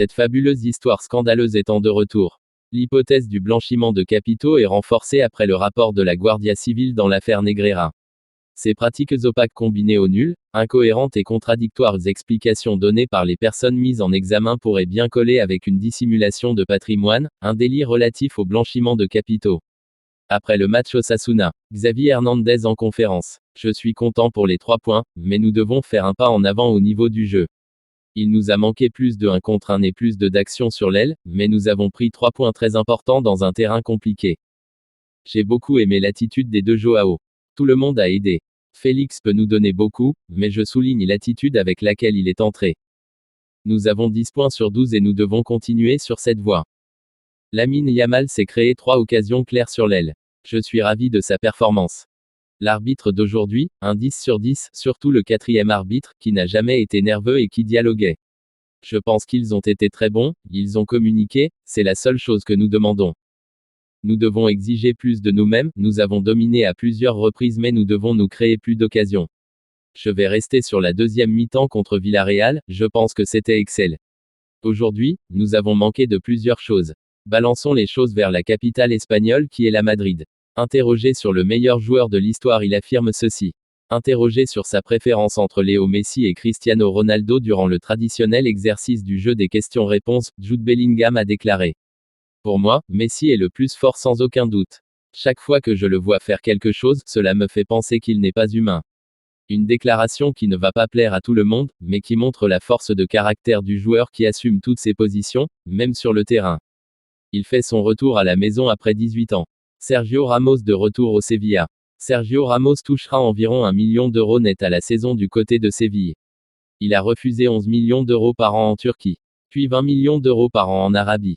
Cette fabuleuse histoire scandaleuse étant de retour. L'hypothèse du blanchiment de capitaux est renforcée après le rapport de la Guardia Civil dans l'affaire Negreira. Ces pratiques opaques combinées aux nulles, incohérentes et contradictoires explications données par les personnes mises en examen pourraient bien coller avec une dissimulation de patrimoine, un délit relatif au blanchiment de capitaux. Après le match Osasuna, Xavi Hernandez en conférence. Je suis content pour les 3 points, mais nous devons faire un pas en avant au niveau du jeu. Il nous a manqué plus de 1 contre 1 et plus d'action sur l'aile, mais nous avons pris 3 points très importants dans un terrain compliqué. J'ai beaucoup aimé l'attitude des deux Joao. Tout le monde a aidé. Félix peut nous donner beaucoup, mais je souligne l'attitude avec laquelle il est entré. Nous avons 10 points sur 12 et nous devons continuer sur cette voie. Lamine Yamal s'est créé 3 occasions claires sur l'aile. Je suis ravi de sa performance. L'arbitre d'aujourd'hui, un 10 sur 10, surtout le 4e arbitre, qui n'a jamais été nerveux et qui dialoguait. Je pense qu'ils ont été très bons, ils ont communiqué, c'est la seule chose que nous demandons. Nous devons exiger plus de nous-mêmes, nous avons dominé à plusieurs reprises mais nous devons nous créer plus d'occasions. Je vais rester sur la deuxième mi-temps contre Villarreal, je pense que c'était excellent. Aujourd'hui, nous avons manqué de plusieurs choses. Balançons les choses vers la capitale espagnole qui est la Madrid. Interrogé sur le meilleur joueur de l'histoire, il affirme ceci. Interrogé sur sa préférence entre Léo Messi et Cristiano Ronaldo durant le traditionnel exercice du jeu des questions-réponses, Jude Bellingham a déclaré. Pour moi, Messi est le plus fort sans aucun doute. Chaque fois que je le vois faire quelque chose, cela me fait penser qu'il n'est pas humain. Une déclaration qui ne va pas plaire à tout le monde, mais qui montre la force de caractère du joueur qui assume toutes ses positions, même sur le terrain. Il fait son retour à la maison après 18 ans. Sergio Ramos de retour au Sevilla. Sergio Ramos touchera environ 1 million d'euros net à la saison du côté de Séville. Il a refusé 11 millions d'euros par an en Turquie, puis 20 millions d'euros par an en Arabie.